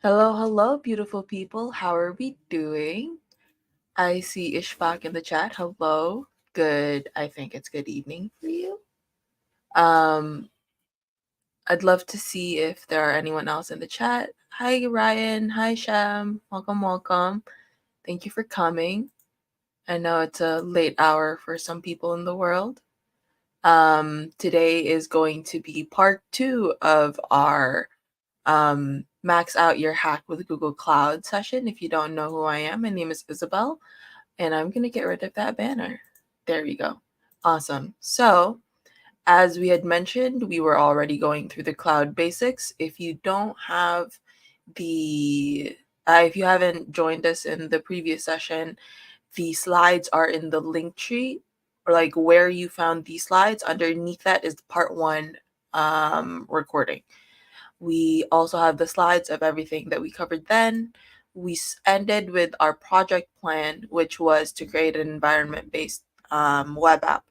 Hello, hello, beautiful people. How are we doing? I see Ishfaq in the chat. Hello. Good. I think it's good evening for you. Um, I'd love to see if there are anyone else in the chat. Hi, Ryan. Hi, Sham. Welcome, welcome. Thank you for coming. I know it's a late hour for some people in the world. Today is going to be part 2 of our max out your hack with Google Cloud session. If you don't know who I am, my name is Isabel, and I'm going to get rid of that banner. There we go. Awesome. So, as we had mentioned, we were already going through the cloud basics. If you don't have if you haven't joined us in the previous session, the slides are in the link tree, or like where you found these slides. Underneath that is the part 1 recording. We also have the slides of everything that we covered then. We ended with our project plan, which was to create an environment-based web app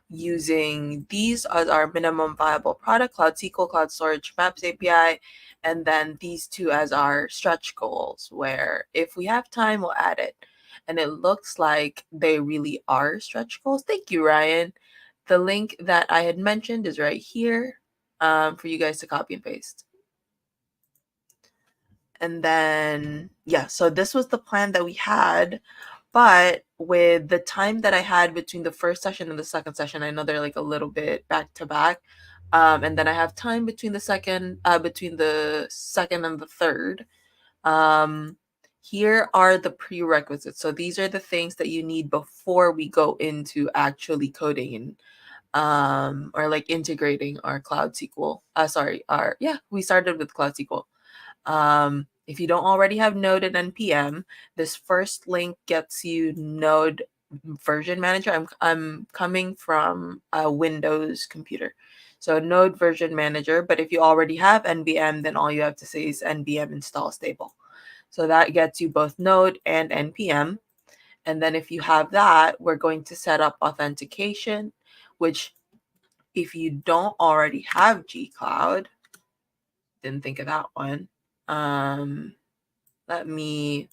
using these as our minimum viable product: Cloud SQL, Cloud Storage, Maps API, and then these two as our stretch goals, where if we have time, we'll add it. And it looks like they really are stretch goals. Thank you, Ryan. The link that I had mentioned is right here for you guys to copy and paste. And then, yeah, so this was the plan that we had. But with the time that I had between the first session and the second session, I know they're like a little bit back to back. And then I have time between the second and the third. Here are the prerequisites. So these are the things that you need before we go into actually coding and or like integrating our Cloud SQL. We started with Cloud SQL. If you don't already have Node and npm, this first link gets you Node version manager. I'm coming from a Windows computer, so Node version manager. But if you already have npm, then all you have to say is npm install stable. So that gets you both Node and npm. And then if you have that, we're going to set up authentication, which if you don't already have gcloud, didn't think of that one. Let me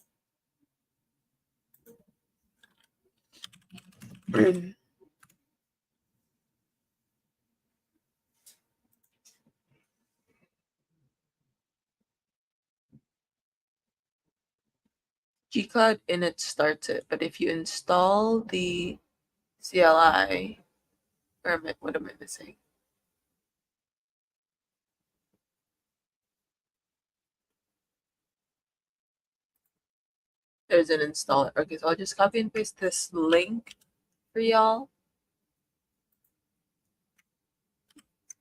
gcloud init starts it, but if you install the CLI, what am I missing? There's an installer. Okay, so I'll just copy and paste this link for y'all.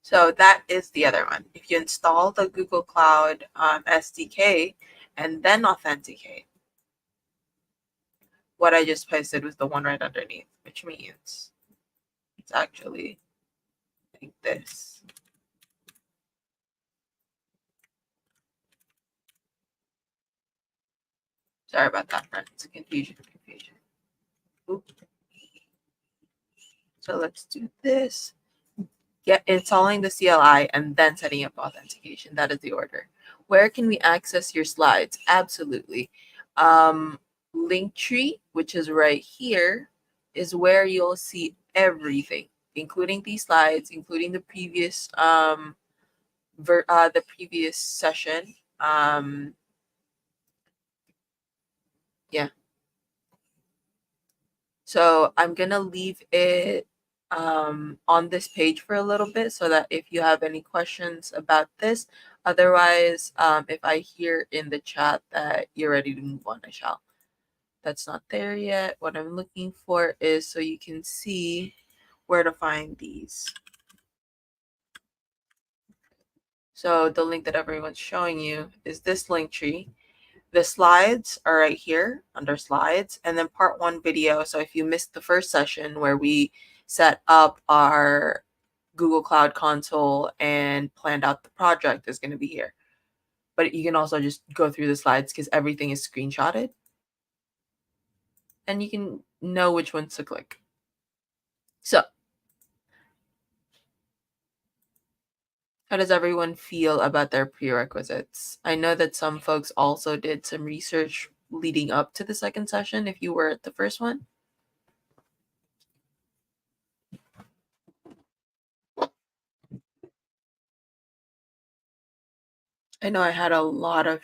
So that is the other one. If you install the Google Cloud SDK and then authenticate, what I just pasted was the one right underneath, which means it's actually like this. Sorry about that, friends. Confusion. Oops. So let's do this. Get installing the CLI and then setting up authentication. That is the order. Where can we access your slides? Absolutely. Linktree, which is right here, is where you'll see everything, including these slides, including the previous session. Yeah. So I'm gonna leave it on this page for a little bit so that if you have any questions about this, otherwise, if I hear in the chat that you're ready to move on, I shall. That's not there yet. What I'm looking for is so you can see where to find these. So the link that everyone's showing you is this link tree. The slides are right here under slides, and then part 1 video. So if you missed the first session where we set up our Google Cloud Console and planned out the project, is going to be here. But you can also just go through the slides because everything is screenshotted and you can know which ones to click. So How does everyone feel about their prerequisites? I know that some folks also did some research leading up to the second session if you were at the first one. I know I had a lot of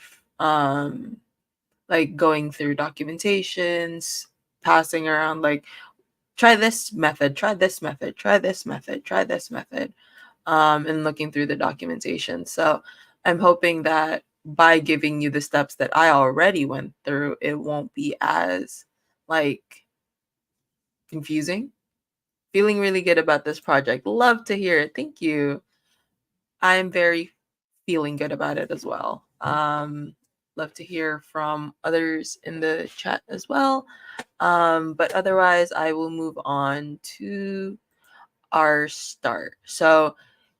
like going through documentations, passing around like try this method, try this method, try this method, try this method, and looking through the documentation. So I'm hoping that by giving you the steps that I already went through, it won't be as like confusing. Feeling really good about this project. Love to hear it. Thank you. I'm very feeling good about it as well. Love to hear from others in the chat as well. But otherwise, I will move on to our start. So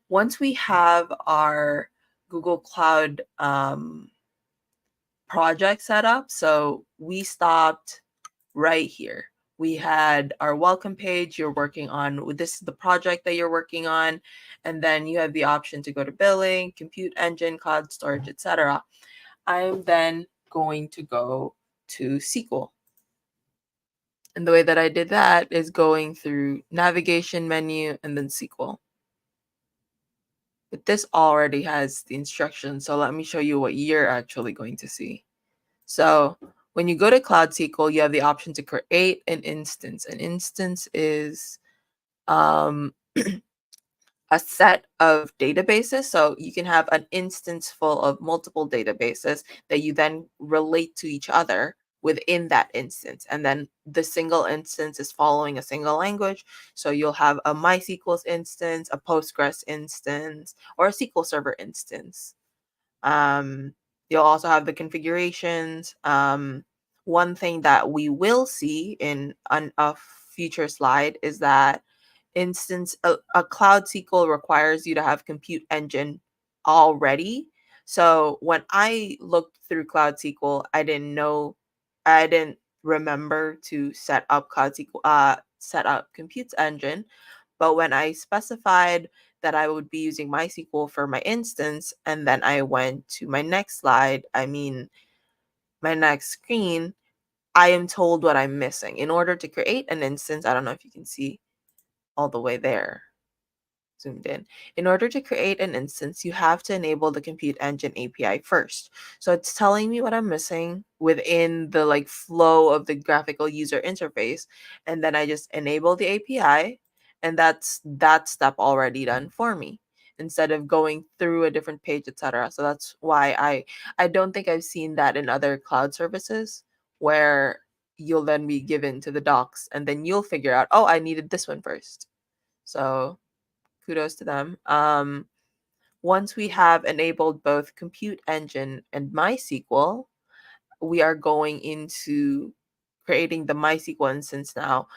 once we have our Google Cloud project set up, so we stopped right here. We had our welcome page you're working on. This is the project that you're working on. And then you have the option to go to billing, compute engine, cloud storage, etc. I'm then going to go to SQL. And the way that I did that is going through navigation menu and then SQL. But this already has the instructions. So let me show you what you're actually going to see. So when you go to Cloud SQL, you have the option to create an instance. An instance is um, a set of databases. So you can have an instance full of multiple databases that you then relate to each other within that instance. And then the single instance is following a single language. So you'll have a MySQL instance, a Postgres instance, or a SQL Server instance. Um, you'll also have the configurations. One thing that we will see in a future slide is that a cloud SQL requires you to have compute engine already. So when I looked through cloud SQL, I didn't remember to set up cloud SQL, set up compute engine. But when I specified that I would be using MySQL for my instance, and then I went to my next slide, my next screen, I am told what I'm missing. In order to create an instance, I don't know if you can see all the way there zoomed in. In order to create an instance, you have to enable the Compute Engine API first. So it's telling me what I'm missing within the like flow of the graphical user interface. And then I just enable the API, and that's that step already done for me instead of going through a different page, etc. So that's why I don't think I've seen that in other cloud services where you'll then be given to the docs and then you'll figure out, oh, I needed this one first. So kudos to them. Once we have enabled both Compute Engine and MySQL, we are going into creating the MySQL instance now.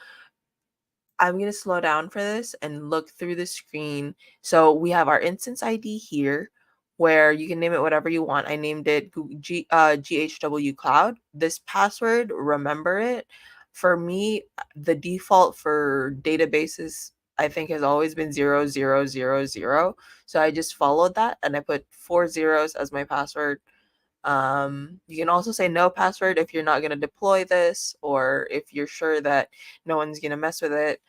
I'm going to slow down for this and look through the screen. So we have our instance ID here where you can name it whatever you want. I named it GHW Cloud. This password, remember it. For me, the default for databases, I think, has always been 0000. So I just followed that and I put 4 zeros as my password. You can also say no password if you're not going to deploy this or if you're sure that no one's going to mess with it,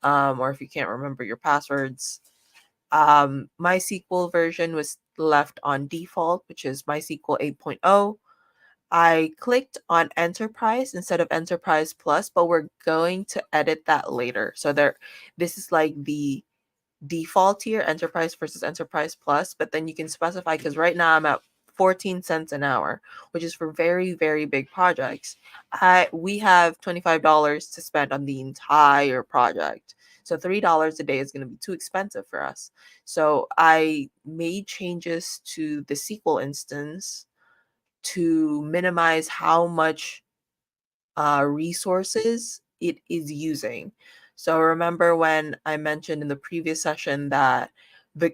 or if you can't remember your passwords. MySQL version was left on default, which is MySQL 8.0. I clicked on Enterprise instead of Enterprise Plus, but we're going to edit that later. So this is like the default tier, Enterprise versus Enterprise Plus, but then you can specify because right now I'm at 14 cents an hour, which is for very, very big projects. We have $25 to spend on the entire project. So $3 a day is going to be too expensive for us. So I made changes to the SQL instance to minimize how much resources it is using. So remember when I mentioned in the previous session that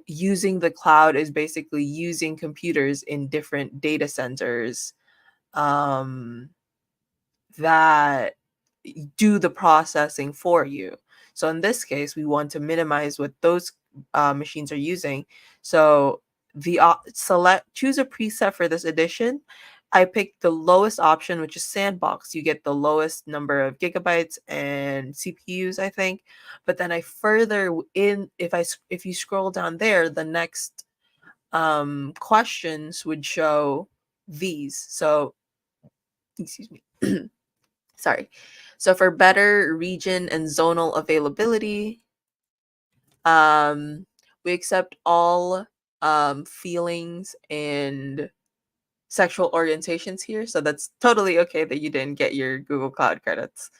using the cloud is basically using computers in different data centers um, that do the processing for you. So in this case, we want to minimize what those machines are using. So the choose a preset for this edition. I picked the lowest option, which is Sandbox. You get the lowest number of gigabytes and CPUs, I think. But then I further in if you scroll down there, the next questions would show these. So excuse me. Sorry. So for better region and zonal availability, um, we accept all feelings and sexual orientations here. So that's totally okay that you didn't get your Google Cloud credits.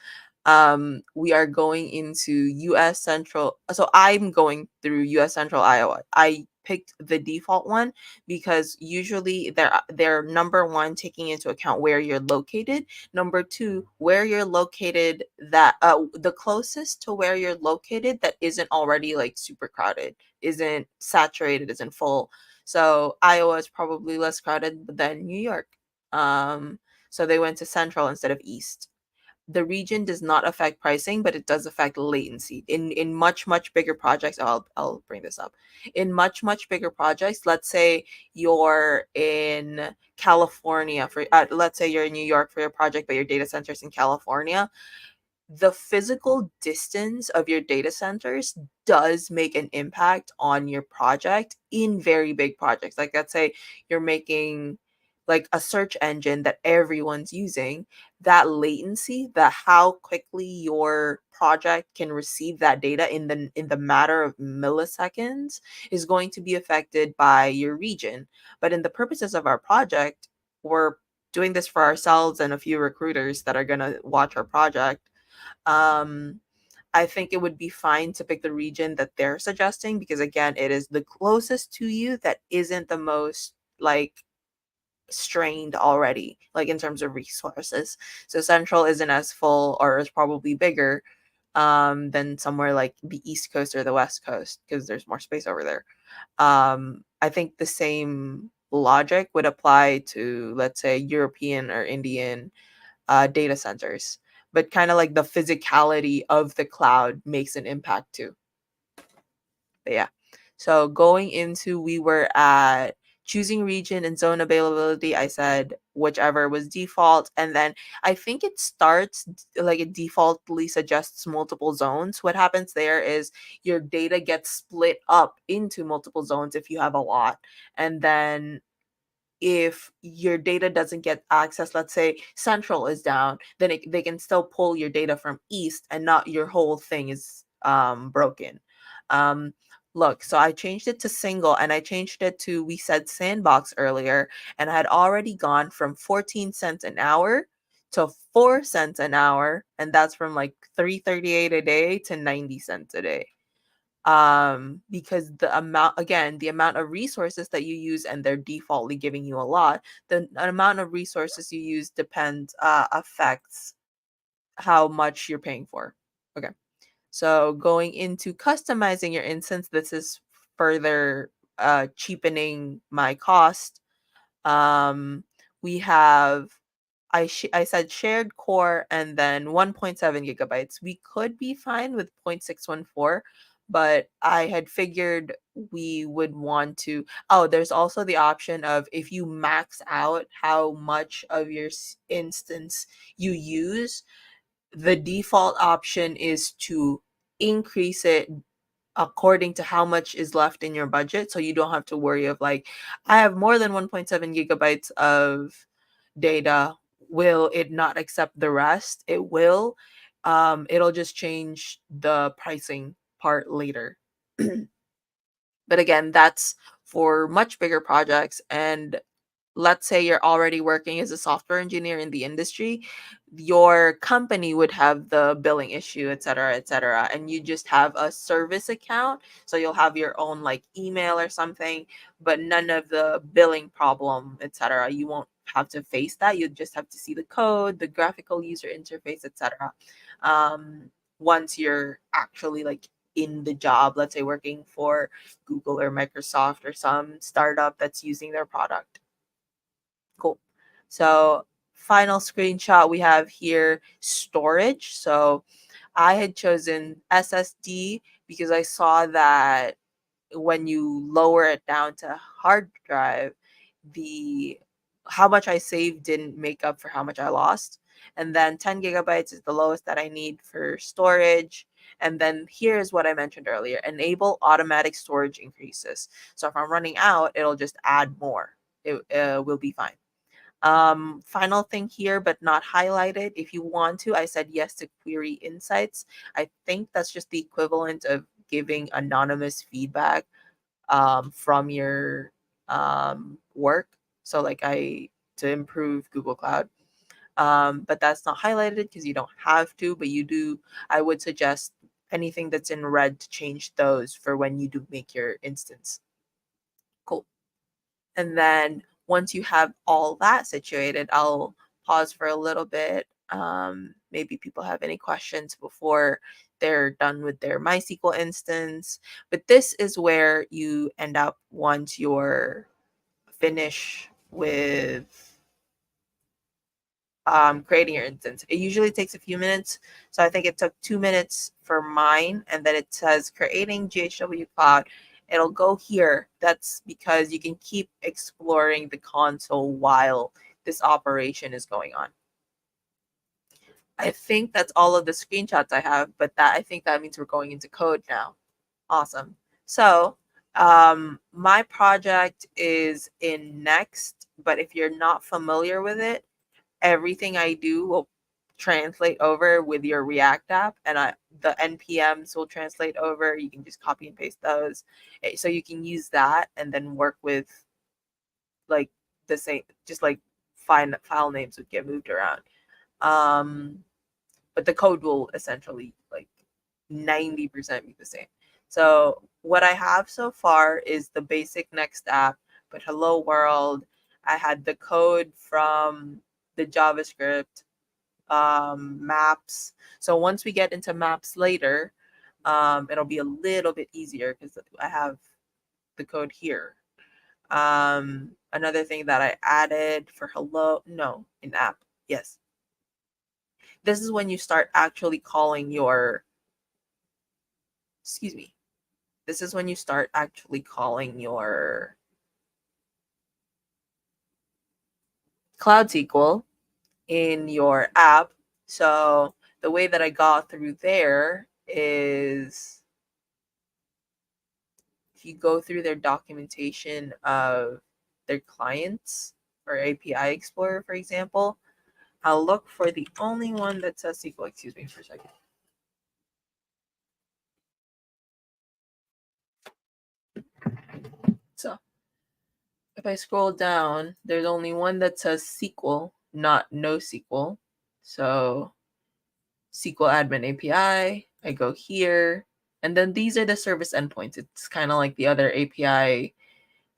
We are going into US Central. So I'm going through US Central Iowa. I picked the default one because usually they're number one taking into account where you're located, number two where you're located, that the closest to where you're located that isn't already like super crowded, isn't saturated, isn't full. So Iowa is probably less crowded than New York. So they went to Central instead of East. The region does not affect pricing, but it does affect latency. In much bigger projects, I'll bring this up. In much bigger projects, let's say you're in California for let's say you're in New York for your project, but your data center's in California. The physical distance of your data centers does make an impact on your project in very big projects. Like, let's say you're making like a search engine that everyone's using, that latency, the how quickly your project can receive that data in the matter of milliseconds is going to be affected by your region. But in the purposes of our project, we're doing this for ourselves and a few recruiters that are going to watch our project. um, I think it would be fine to pick the region that they're suggesting because again, it is the closest to you that isn't the most like strained already, like in terms of resources. So Central isn't as full or is probably bigger than somewhere like the East Coast or the West Coast because there's more space over there. I think the same logic would apply to, let's say, European or Indian data centers, but kind of like the physicality of the cloud makes an impact too. But yeah, so going into, we were at choosing region and zone availability. I said whichever was default, and then I think it starts like it defaultly suggests multiple zones. What happens there is your data gets split up into multiple zones if you have a lot, and then if your data doesn't get access, let's say Central is down, then they can still pull your data from East and not your whole thing is broken. um Look, so I changed it to single and I changed it to, we said Sandbox earlier, and I had already gone from 14 cents an hour to 4 cents an hour, and that's from like 338 a day to 90 cents a day. Because the amount, again, the amount of resources that you use, and they're defaultly giving you a lot, the amount of resources you use depends affects how much you're paying for. Okay, so going into customizing your instance, this is further cheapening my cost. We have, I said shared core and then 1.7 gigabytes. We could be fine with 0.614, but I had figured we would want to. Oh, there's also the option of if you max out how much of your instance you use, the default option is to increase it according to how much is left in your budget, so you don't have to worry of like, I have more than 1.7 gigabytes of data, will it not accept the rest? It will. It'll just change the pricing part later. But again, that's for much bigger projects. And let's say you're already working as a software engineer in the industry, your company would have the billing issue, et cetera, and you just have a service account. So you'll have your own like email or something, but none of the billing problem, etc. You won't have to face that. You just have to see the code, the graphical user interface, etc. Once you're actually like in the job, let's say working for Google or Microsoft or some startup that's using their product. Cool. So final screenshot we have here, storage. So I had chosen SSD because I saw that when you lower it down to hard drive, the how much I saved didn't make up for how much I lost. And then 10 gigabytes is the lowest that I need for storage. And then here's what I mentioned earlier: enable automatic storage increases. So if I'm running out, it'll just add more. It will be fine. Final thing here, but not highlighted. If you want to, I said yes to query insights. I think that's just the equivalent of giving anonymous feedback from your work. So like I to improve Google Cloud. But that's not highlighted because you don't have to, but you do. I would suggest anything that's in red to change those for when you do make your instance. Cool. And then once you have all that situated, I'll pause for a little bit. Maybe people have any questions before they're done with their MySQL instance. But this is where you end up once you're finished with creating your instance. It usually takes a few minutes. So I think it took 2 minutes for mine. And then it says creating GHW Cloud. It'll go here. That's because you can keep exploring the console while this operation is going on. I think that's all of the screenshots I have, but that I think that means we're going into code now. Awesome. So my project is in Next, but if you're not familiar with it, everything I do will translate over with your React app, and the npms will translate over. You can just copy and paste those, so you can use that and then work with like the same, just like file names would get moved around. But the code will essentially like 90% be the same. So what I have so far is the basic Next app, but hello world. I had the code from the JavaScript, maps. So once we get into maps later, it'll be a little bit easier because I have the code here. Another thing that I added for hello, no, in app, yes. This is when you start actually calling your, excuse me, this is when you start actually calling your Cloud SQL in your app. So the way that I got through there is if you go through their documentation of their clients or API Explorer, for example, I'll look for the only one that says SQL. Excuse me for a second. So if I scroll down, there's only one that says SQL, not NoSQL. So SQL Admin API, I go here, and then these are the service endpoints. It's kind of like the other API,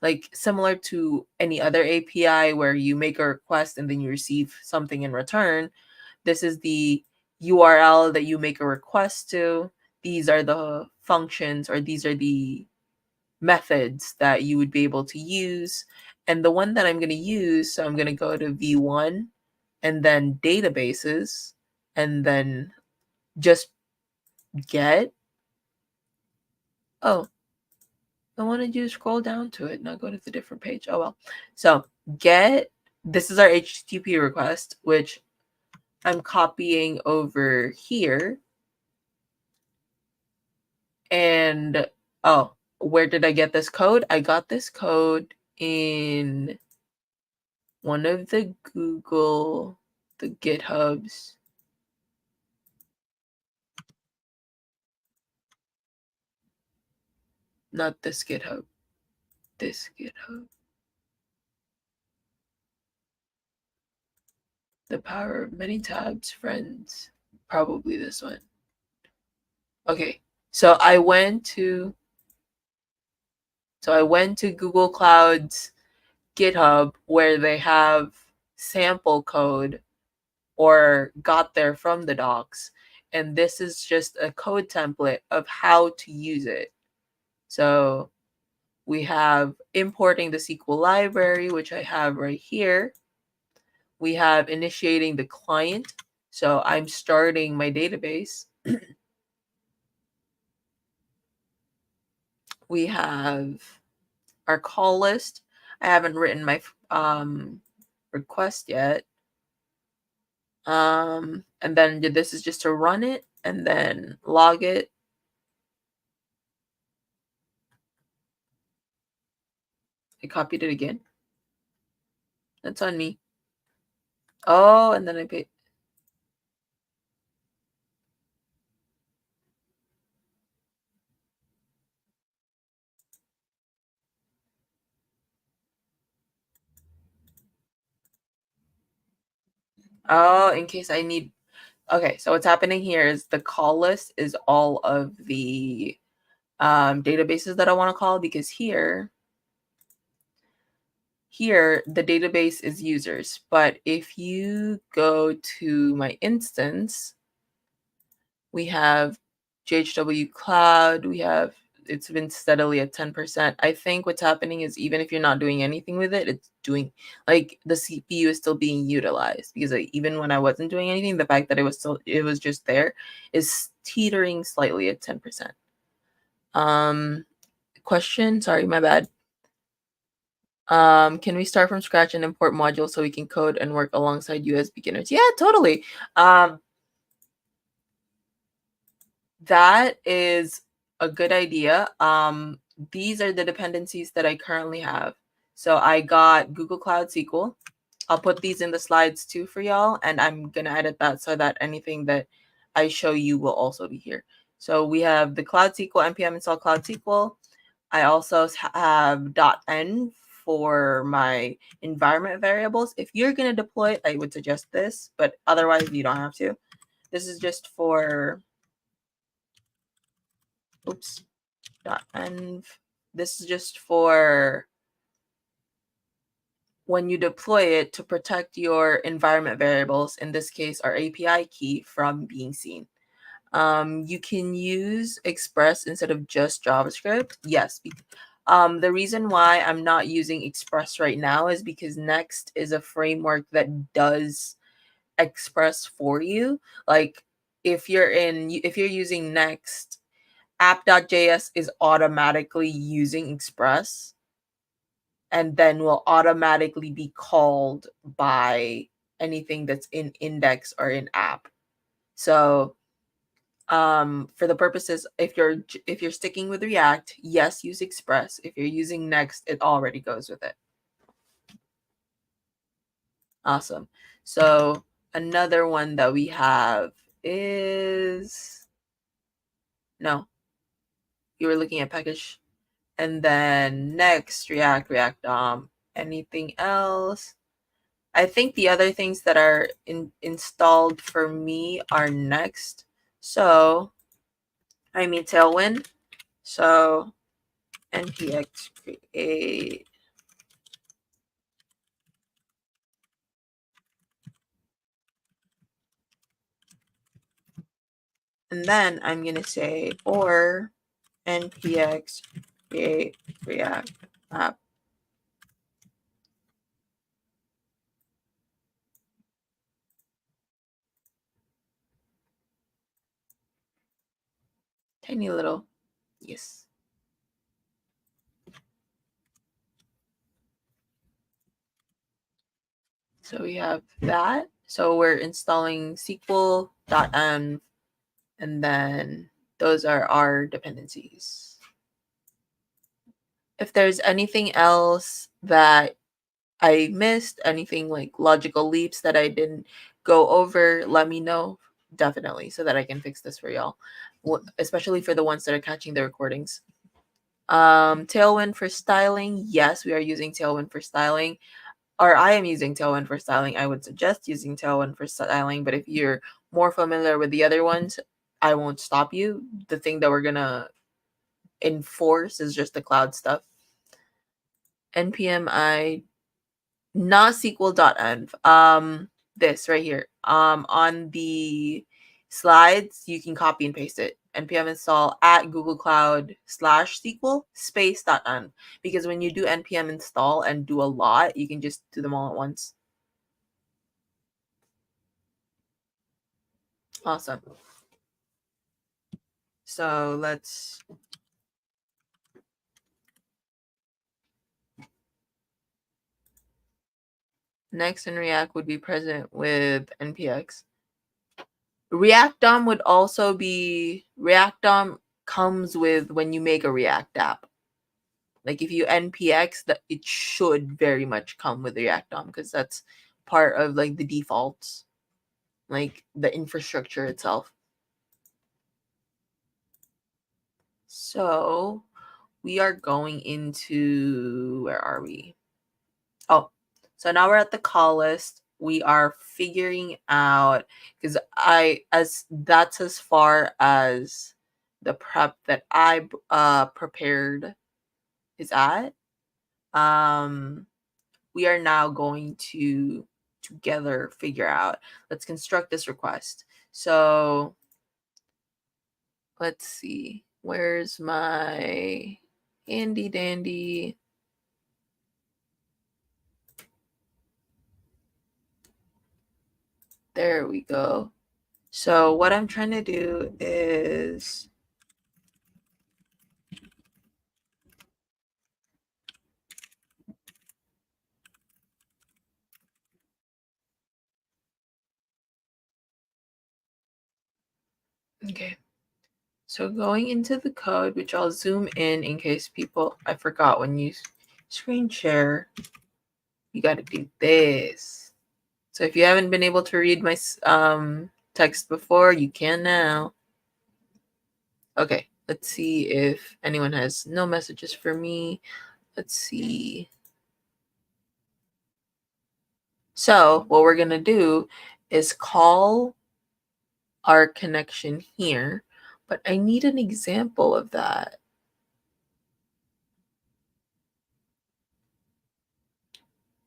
like similar to any other API where you make a request and then you receive something in return. This is the URL that you make a request to. These are the functions, or these are the methods that you would be able to use. And the one that I'm going to use, so I'm going to go to V1 and then databases, and then just get. Oh, I wanted you to scroll down to it, not go to the different page. Oh well. So get, this is our HTTP request, which I'm copying over here. And oh, where did I get this code? I got this code in one of the GitHubs. Not this GitHub. This GitHub. The power of many tabs, friends. Probably this one. Okay. So I went to Google Cloud's GitHub where they have sample code, or got there from the docs. And this is just a code template of how to use it. So we have importing the SQL library, which I have right here. We have initiating the client. So I'm starting my database. we have our call list. I haven't written my request yet. And then this is just to run it and then log it. I copied it again. That's on me. Oh, and then I paid. Oh, in case I need. Okay, so what's happening here is the call list is all of the databases that I want to call, because here the database is users. But if you go to my instance, we have GHW Cloud, it's been steadily at 10%. I think what's happening is even if you're not doing anything with it, it's doing, like, the CPU is still being utilized, because even when I wasn't doing anything, the fact that it was just there is teetering slightly at 10%. Question, sorry, my bad. Can we start from scratch and import modules so we can code and work alongside you as beginners? Yeah, totally. That is a good idea. These are the dependencies that I currently have. So I got Google Cloud SQL. I'll put these in the slides too for y'all, and I'm gonna edit that so that anything that I show you will also be here. So we have the Cloud SQL, npm install Cloud SQL. I also have .env for my environment variables. If you're gonna deploy it, I would suggest this, but otherwise you don't have to. This is just for .env. This is just for when you deploy it to protect your environment variables, in this case, our API key, from being seen. You can use Express instead of just JavaScript. Yes. The reason why I'm not using Express right now is because Next is a framework that does Express for you. Like, if you're using Next, app.js is automatically using Express and then will automatically be called by anything that's in index or in app. So for the purposes, if you're sticking with React, yes, use Express. If you're using Next, it already goes with it. Awesome. So another one that we have is, no, you were looking at package. And then next, React DOM. Anything else? I think the other things that are installed for me are next. So, I mean Tailwind. So, npx create. And then I'm going to say, or npx create React app. Tiny little, yes. So we have that. So we're installing SQL.env, and then those are our dependencies. If there's anything else that I missed, anything like logical leaps that I didn't go over, let me know, definitely, so that I can fix this for y'all, especially for the ones that are catching the recordings. Tailwind for styling. Yes, we are using Tailwind for styling, or I am using Tailwind for styling. I would suggest using Tailwind for styling, but if you're more familiar with the other ones, I won't stop you. The thing that we're gonna enforce is just the cloud stuff. npm I, not SQL.env. This right here. On the slides, you can copy and paste it. npm install at Google Cloud /SQL space.env. Because when you do npm install and do a lot, you can just do them all at once. Awesome. So let's next in React would be present with npx. React DOM would also be, React DOM comes with when you make a React app. Like if you npx, that it should very much come with React DOM because that's part of like the defaults, like the infrastructure itself. So we are going into, where are we? Oh, so now we're at the call list. We are figuring out, because that's as far as the prep that I prepared is at. We are now going to together figure out, let's construct this request. So let's see, where's my handy dandy? There we go. So what I'm trying to do is, okay, so going into the code, which I'll zoom in case people, I forgot when you screen share, you got to do this. So if you haven't been able to read my text before, you can now. Okay, let's see if anyone has no messages for me. Let's see. So what we're going to do is call our connection here, but I need an example of that.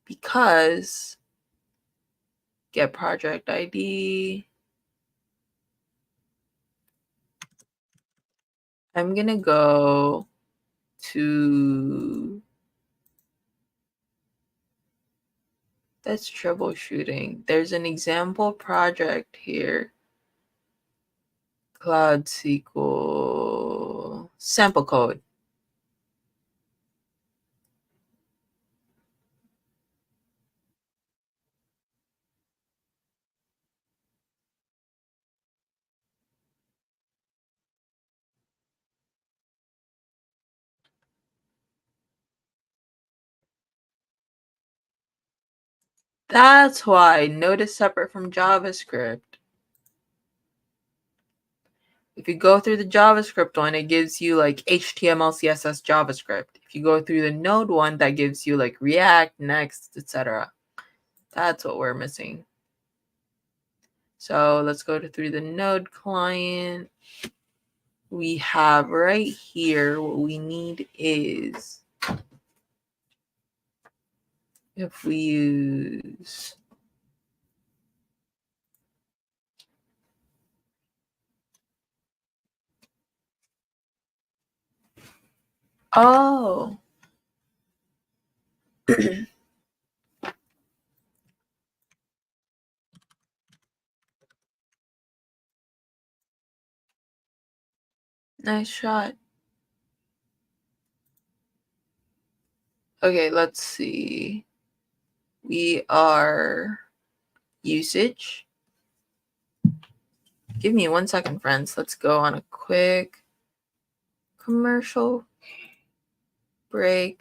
Because get project ID, I'm going to go to, that's troubleshooting. There's an example project here. Cloud SQL sample code. That's why Node is separate from JavaScript. If you go through the JavaScript one, it gives you like HTML, CSS, JavaScript. If you go through the Node one, that gives you like React, Next, etc. That's what we're missing. So let's go through the Node client. We have right here, what we need is, if we use, oh, nice shot. Okay, let's see. We are usage. Give me 1 second, friends. Let's go on a quick commercial break.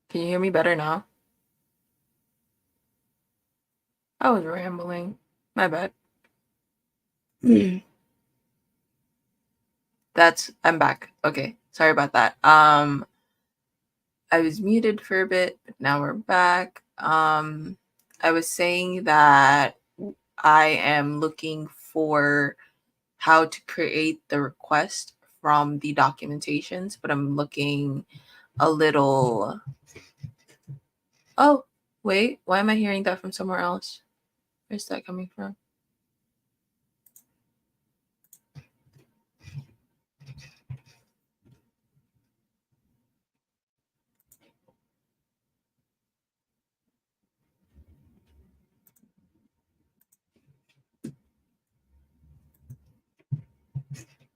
Can you hear me better now? I was rambling. My bad. I'm back. Okay. Sorry about that. I was muted for a bit, but now we're back. I was saying that I am looking for how to create the request from the documentations, but I'm looking a little. Oh, wait, why am I hearing that from somewhere else? Where's that coming from?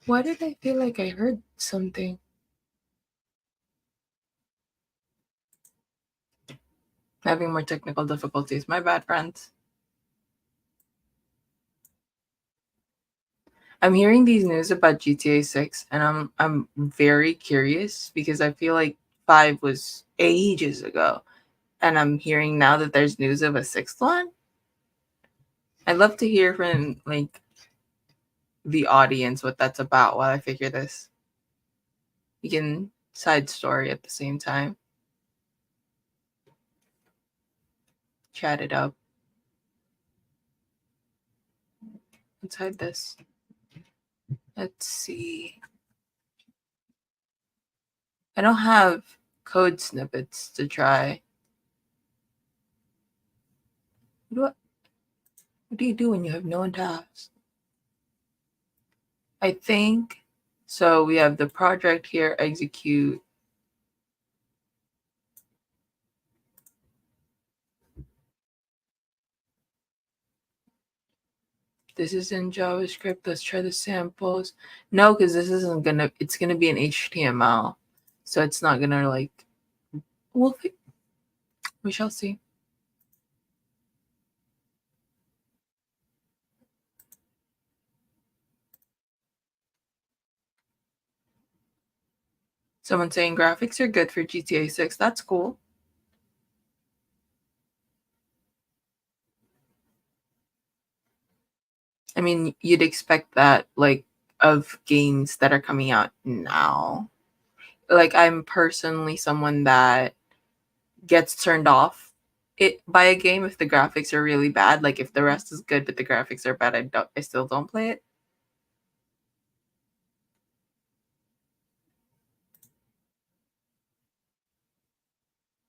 Why did I feel like I heard something? Having more technical difficulties. My bad, friends. I'm hearing these news about GTA 6 and I'm very curious because I feel like 5 was ages ago and I'm hearing now that there's news of a sixth one. I'd love to hear from like the audience what that's about while I figure this. We can side story at the same time. Chat it up. Let's hide this. Let's see. I don't have code snippets to try. What do you do when you have no one to ask? I think so. We have the project here, execute. This is in JavaScript. Let's try the samples. No, because this isn't gonna, it's gonna be in HTML. So it's not gonna like, well, we shall see. Someone saying graphics are good for GTA 6. That's cool. I mean, you'd expect that like of games that are coming out now. Like I'm personally someone that gets turned off it by a game if the graphics are really bad. Like if the rest is good but the graphics are bad, I still don't play it.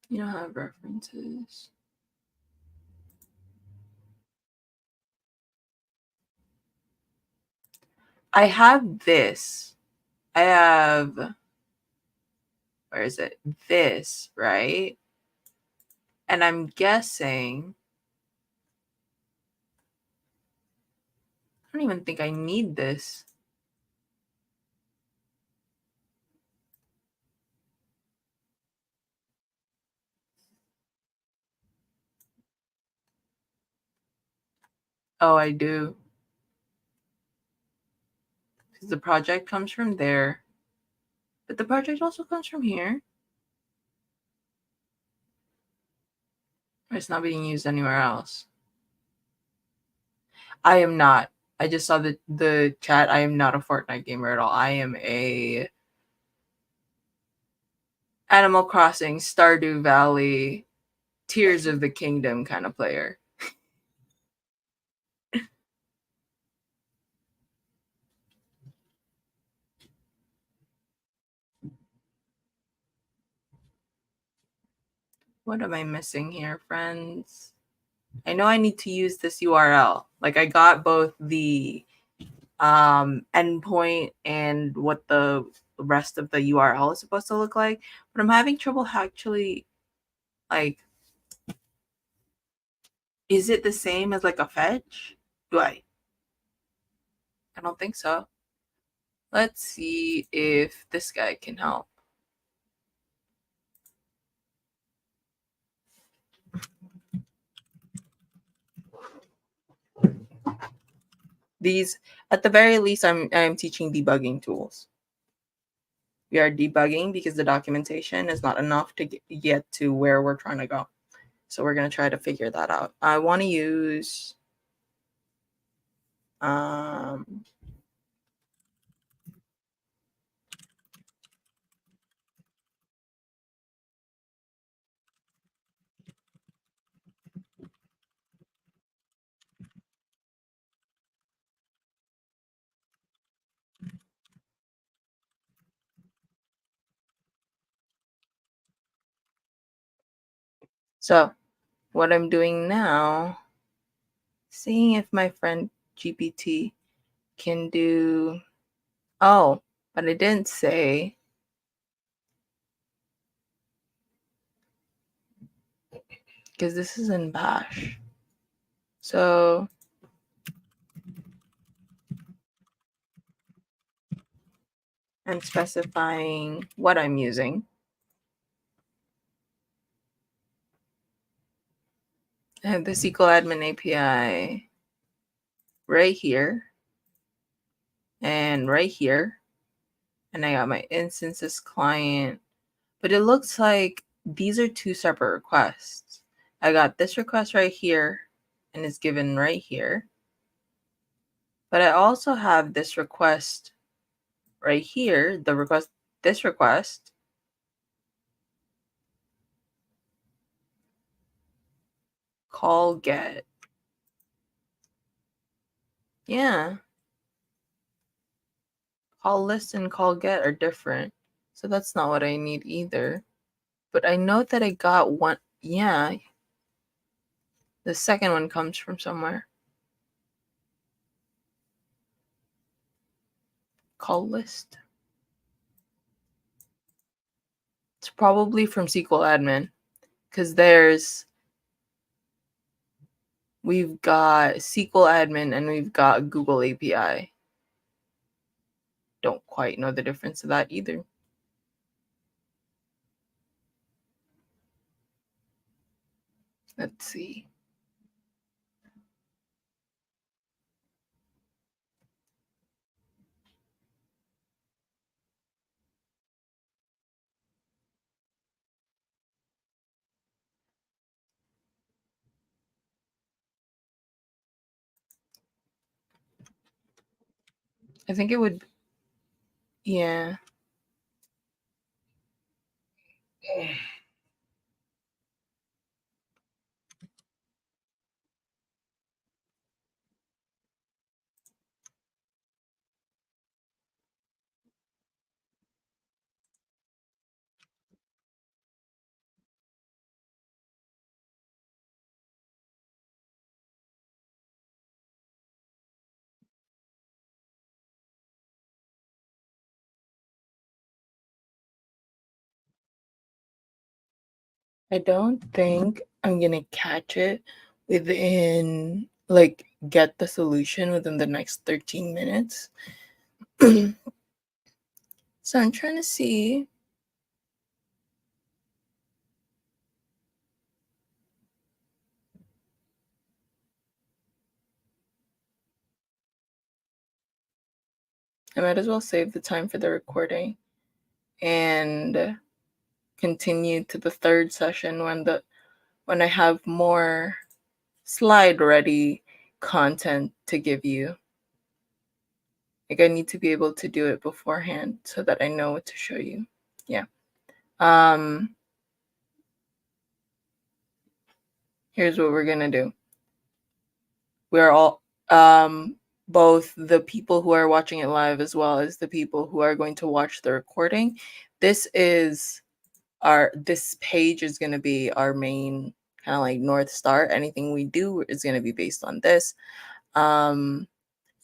You don't have references. I have this. I have, where is it? This, right? And I'm guessing, I don't even think I need this. Oh, I do. Because the project comes from there. But the project also comes from here. It's not being used anywhere else. I am not. I just saw the chat. I am not a Fortnite gamer at all. I am a Animal Crossing, Stardew Valley, Tears of the Kingdom kind of player. What am I missing here, friends? I know I need to use this URL. Like I got both the endpoint and what the rest of the URL is supposed to look like, but I'm having trouble actually like, is it the same as like a fetch? Do I don't think so. Let's see if this guy can help. These, at the very least, I'm teaching debugging tools. we are debugging because the documentation is not enough to get to where we're trying to go. So we're going to try to figure that out. I want to use so what I'm doing now, seeing if my friend GPT can do, oh, but I didn't say, because this is in Bash. So I'm specifying what I'm using. I have the SQL admin API right here and right here. And I got my instances client. But it looks like these are two separate requests. I got this request right here and it's given right here. But I also have this request right here, this request. Call get. Yeah. Call list and call get are different. So that's not what I need either. But I know that I got one. Yeah. The second one comes from somewhere. Call list. It's probably from SQL admin because we've got SQL admin and we've got Google API. Don't quite know the difference of that either. Let's see. I think it would, yeah. I don't think I'm gonna catch it within, like, get the solution within the next 13 minutes. So I'm trying to see. I might as well save the time for the recording and continue to the third session when I have more slide ready content to give you. Like, I need to be able to do it beforehand so that I know what to show you. Yeah. Here's what we're gonna do. We're all both the people who are watching it live as well as the people who are going to watch the recording. This page is gonna be our main kind of like North Star. Anything we do is gonna be based on this.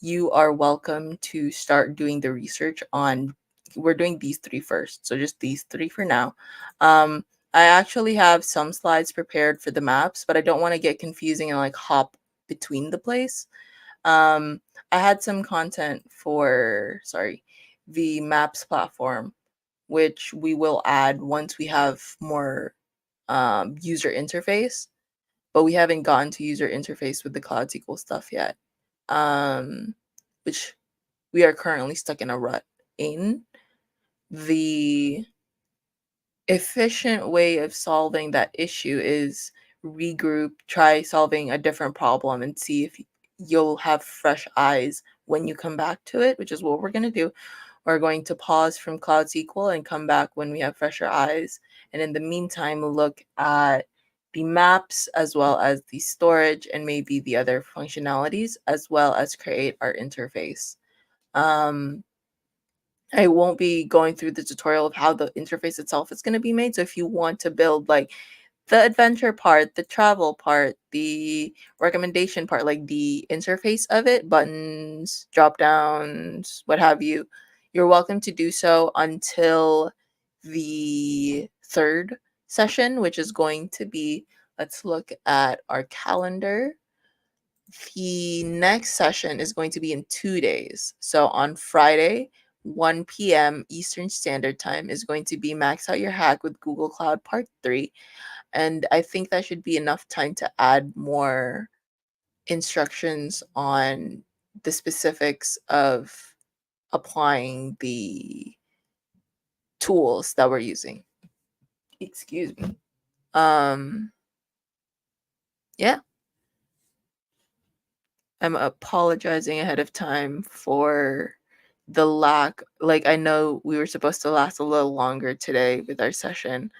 You are welcome to start doing the research on, we're doing these three first. So just these three for now. I actually have some slides prepared for the maps, but I don't want to get confusing and like hop between the place. I had some content for, the maps platform, which we will add once we have more user interface, but we haven't gotten to user interface with the Cloud SQL stuff yet, which we are currently stuck in a rut in. the efficient way of solving that issue is regroup, try solving a different problem, and see if you'll have fresh eyes when you come back to it, which is what we're going to do. We're going to pause from Cloud SQL and come back when we have fresher eyes. And in the meantime, look at the maps as well as the storage and maybe the other functionalities, as well as create our interface. Um, I won't be going through the tutorial of how the interface itself is going to be made. So if you want to build like the adventure part, the travel part, the recommendation part, like the interface of it, buttons, drop downs, what have you, you're welcome to do so until the third session, which is going to be, let's look at our calendar. The next session is going to be in 2 days. So on Friday, 1 p.m. Eastern Standard Time is going to be Max Out Your Hack with Google Cloud Part 3. And I think that should be enough time to add more instructions on the specifics of applying the tools that we're using. Excuse me. Um, yeah, I'm apologizing ahead of time for the lack. Like, I know we were supposed to last a little longer today with our session.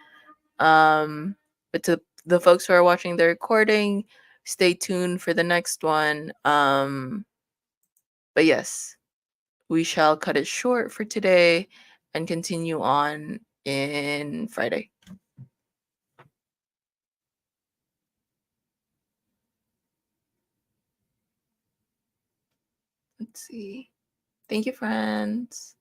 But to the folks who are watching the recording, stay tuned for the next one. But yes, we shall cut it short for today and continue on in Friday. Let's see. Thank you, friends.